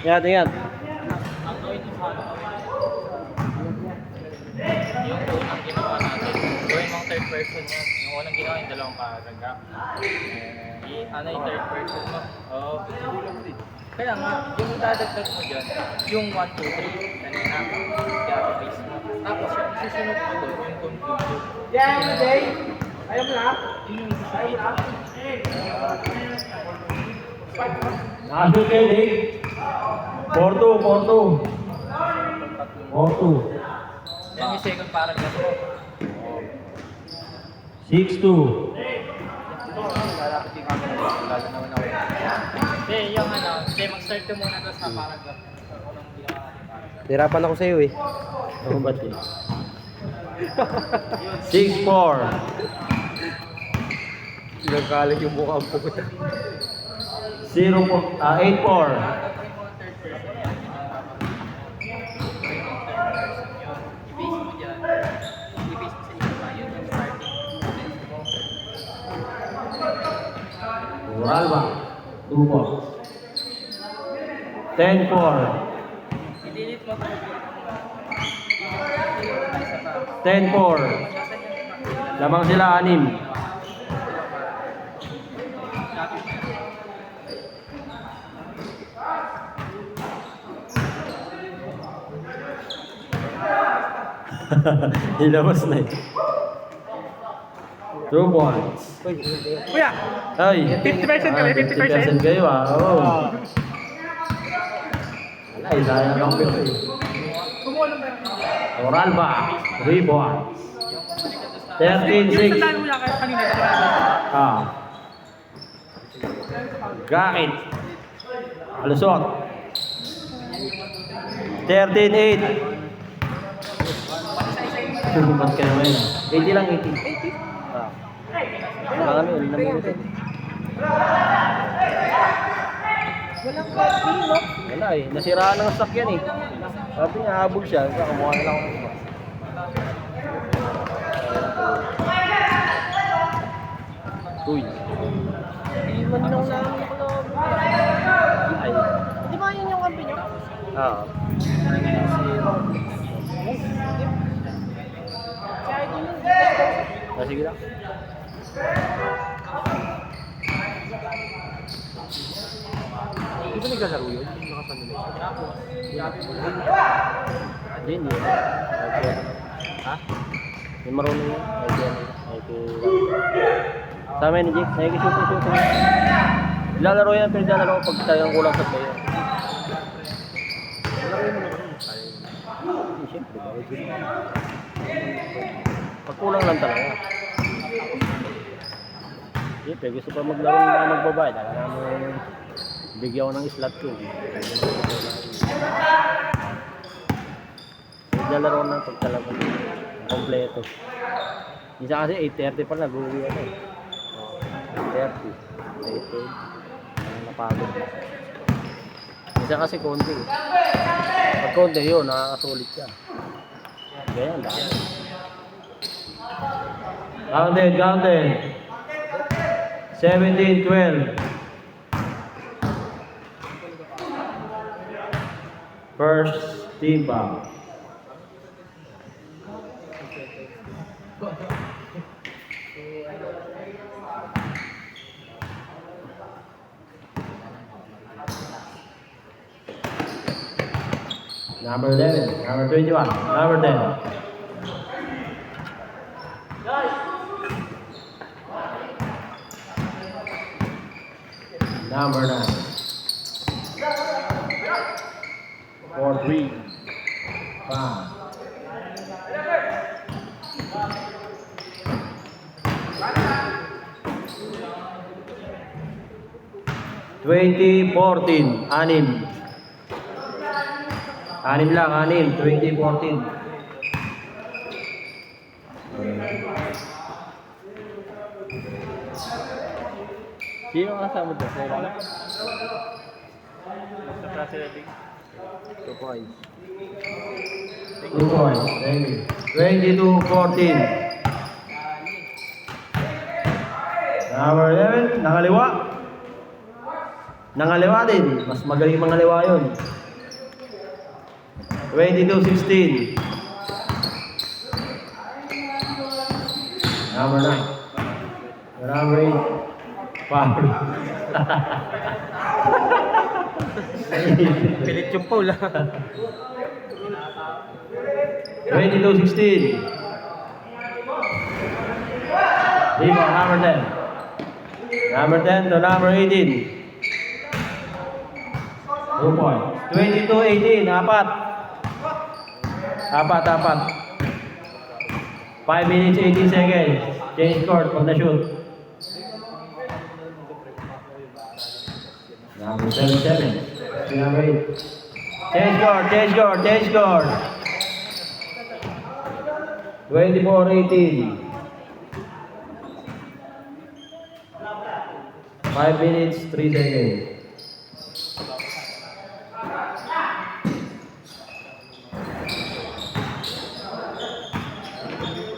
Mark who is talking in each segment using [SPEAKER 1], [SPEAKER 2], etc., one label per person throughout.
[SPEAKER 1] Ingat, ingat.
[SPEAKER 2] Yung unang ginawa natin, gawin mong third person mo. Yung unang ginawa yung dalawang paragraph. Ano yung third person mo? Oo. Kaya nga, yung dadagdag mo dyan, yung 1, 2, 3, kanina, i-base mo. Tapos yung susunod mo doon, yung conclusion.
[SPEAKER 3] Yan, Jay! Ayaw mo na?
[SPEAKER 2] Yun yung susunod.
[SPEAKER 1] Nakasunod kayo, Dave. 4-2, 4-2. 4-2.
[SPEAKER 2] Yan yung second paragraph mo.
[SPEAKER 1] 6-2.
[SPEAKER 2] Lalapit yung camera. Lalo naman ako. Hindi, yung ano, hindi, mag-start ka muna doon sa paragraph. Unang ginawa natin paragraph.
[SPEAKER 1] Hirapan ako sa'yo eh. Ako ba't yun? 6-4. Sinagalit yung mukha ang puta. 8-4.
[SPEAKER 2] Gagawin mo ang third person yan. I-base mo dyan. I-base mo sa iba. Yun yung starting sentence mo.
[SPEAKER 1] Uralba. 2-4. 10-4.
[SPEAKER 2] I-delete mo ito.
[SPEAKER 1] 10-4. Lamang sila 6. Ilabas na eh. 2 points.
[SPEAKER 3] Kuya!
[SPEAKER 1] Ay,
[SPEAKER 3] 50% kami, 50%.
[SPEAKER 1] 50% kayo ah. Oo. Wala eh, sayang ang pito eh.
[SPEAKER 3] Kumuha lang ba?
[SPEAKER 1] Oralba, 3 points.
[SPEAKER 3] Yung
[SPEAKER 1] 13-6.
[SPEAKER 3] sandaan mo lang kayo kanina.
[SPEAKER 1] Ah. Gakit. Alusot. 13-8. Ba't ka naman yun? 80 lang, 80. 80? Ah. Baka kami, ulit na minuto.
[SPEAKER 3] Walang coffee, no?
[SPEAKER 1] Wala eh, nasiraan ng sakyan eh. Sabi niya, habol siya. Kumuha na lang ako ng iba. Uy.
[SPEAKER 3] Iwan lang namin ako na.
[SPEAKER 1] Ay.
[SPEAKER 3] Di ba yun yung kampi nyo?
[SPEAKER 1] Ah.
[SPEAKER 3] Kaya yun yung
[SPEAKER 1] Ah, sige lang. Di ba naglalaro yun? Yung nakasanulay siya. Hindi, hindi. Ha? Yung marunong yun? Sa amin ni Jake, nakikisuto-suto. Lalaro yan, pero lalaro pag talagang kulang sa player. Lalaro mo naman. Hindi, siyempre. Pag kulang lang talaga. Siyempre, gusto pa maglaro ng mga magbabayad. Kaya mo bigyan ko ng slot ko. Lalaro na pag talagang kompleto. Isa kasi 8:30 pa nag-uwi ako. 8:30. 8:30. Napagod. Isa kasi konti. Pag konti yun, nakakasulit siya. Ganyan lang. Counted. 17-12. First team foul. Number 11, number 21, number 10. Number 9. 4-3. 5. 2014, 6. 6 lang, 6. 2014. Sino ang kasama doon? Sa ilan?
[SPEAKER 2] Sa klase natin.
[SPEAKER 1] 2 points. 2 points. Thank you. 22-14. Number 11, nakaliwa. Nangaliwa din. Mas magaling mangaliwa yun. 22-16. Number 9. Number 8. Foul.
[SPEAKER 2] Pilit yung foul.
[SPEAKER 1] 22-16. Rebound, number 10. Number 10 to number 18. 2 points. 22-18. Apat. 5 minutes, 18 seconds. Change court pag na-shoot. Number 7. Number 8. Change court. 24-18. 5 minutes, 3 seconds.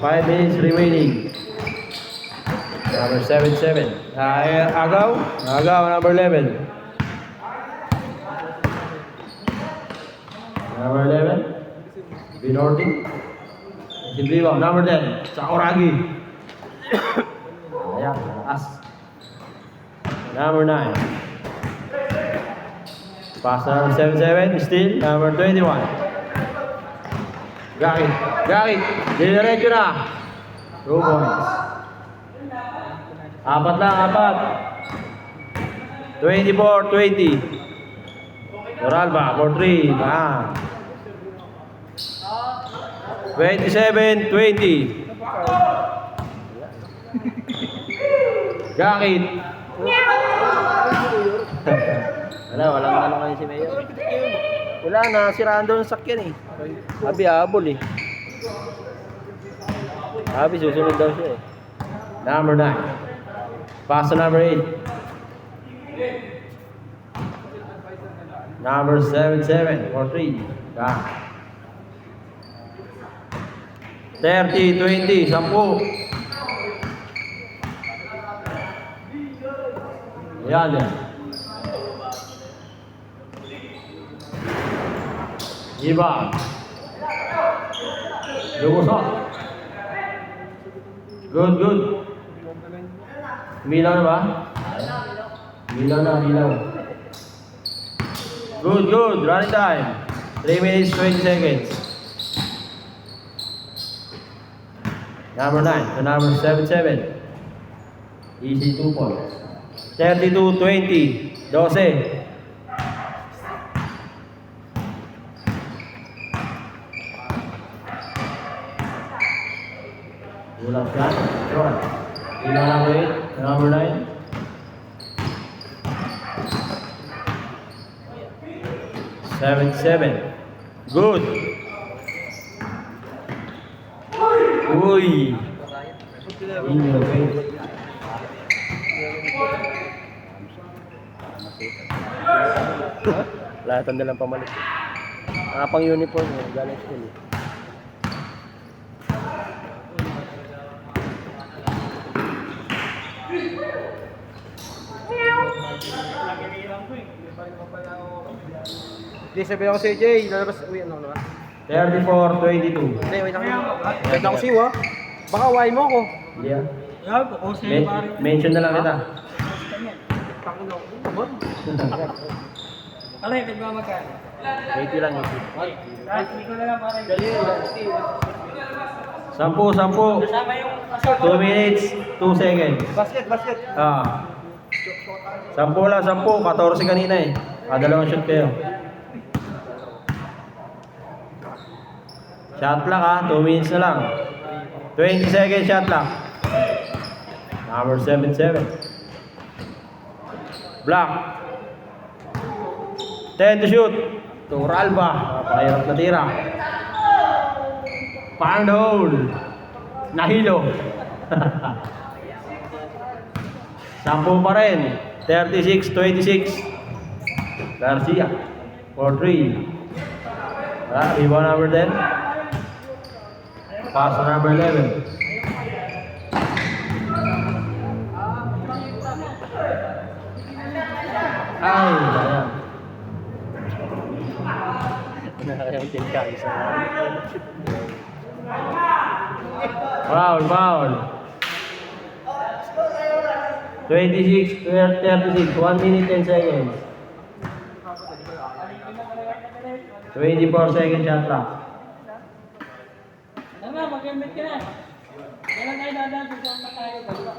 [SPEAKER 1] Five minutes remaining. Number 7. Agaw, number 11. Number 11. Binorti. Sibliwa, number 10. Sakuragi. Ayan, as. Number 9. Pass number 7. Still, number 21. Gakit. Diretso na. 2 points. Apat. 24-20. Toralba for 3. 27-20. Gakit. Walang ano kayo si Mayor. Wala na, siraan doon sa sakyan eh. Abi, habol eh. Abi, susunod daw siya eh. Number 9. Pass to number 8. Number 7 for 3. 30-20, 10. Yan. Iba. Lumusot. Good. Milaw na ba? Milaw. Good. Running time. 3 minutes, 20 seconds. Number 9 to number 7. Easy 2 points. 32-20. 12. Ulang shot. Short. Number 8. Number 9. 7. Good. Uy. In your face. Lahatan na lang pamalit. Pang uniform galing school.
[SPEAKER 3] Hindi, sabi ako si AJ, lalabas, uwi, ano ba?
[SPEAKER 1] 34-22.
[SPEAKER 3] Hindi, wait lang. Wait lang ko siyo, ha? Baka uwain mo ako.
[SPEAKER 1] Yeah. Mention na lang kita.
[SPEAKER 3] Pakino. Abot? Ano yung magkano?
[SPEAKER 1] 80 lang.
[SPEAKER 3] 80 ko na lang para. Dali,
[SPEAKER 1] 10. 2 minutes, 2 seconds.
[SPEAKER 3] Basket.
[SPEAKER 1] 10 lang, 10. 14 kanina eh. Dalawang shoot kayo. Shot clock ha, 2 minutes na lang. 20 seconds shot clock. Number 7. Block. 10 to shoot. Toralba. Napakahirap na tira. Pound hole. Nahilo. 10 pa rin. 36-26. Garcia. For 3. Rebound number 10. Pass to number 11. Ay, sayang. Nakayang tilkay sa foul, foul. 26, 36, 1 minute 10 seconds. 24 seconds shot clock.
[SPEAKER 2] Tama, mag-emit ka na. Kailan tayo dadaan kung saan pa tayo? Dalawa.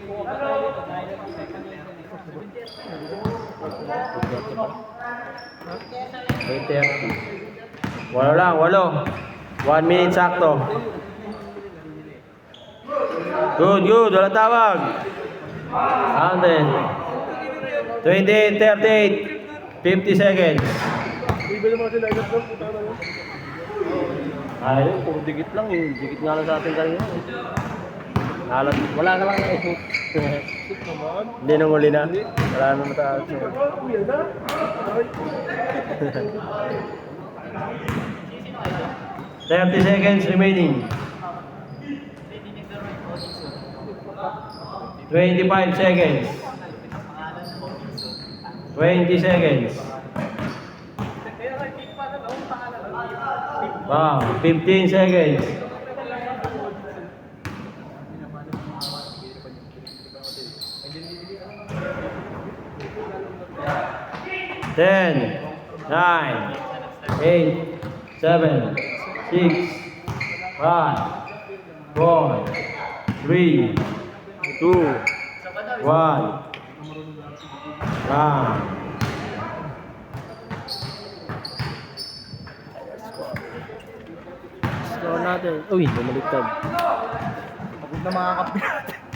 [SPEAKER 2] Kuha pa tayo dito. Tayo ng second line.
[SPEAKER 1] 8:30. Walo lang, walo. 1 minute sakto. Good, good. Wala tawag. Counted. 28, 38. 50 seconds. Ay, puro dikit lang. Yung dikit nga lang sa atin kanina. Wala ka lang na eh. Hindi nang uli na. Wala nang mataas. 30 seconds remaining. 25 seconds. 20 seconds. Wow, 15 seconds. 10, 9, 8, 7, 6, 5, 4, 3, 2, 1. Score natin. Uy, bumaliktad.
[SPEAKER 3] Pagod na mga kape natin.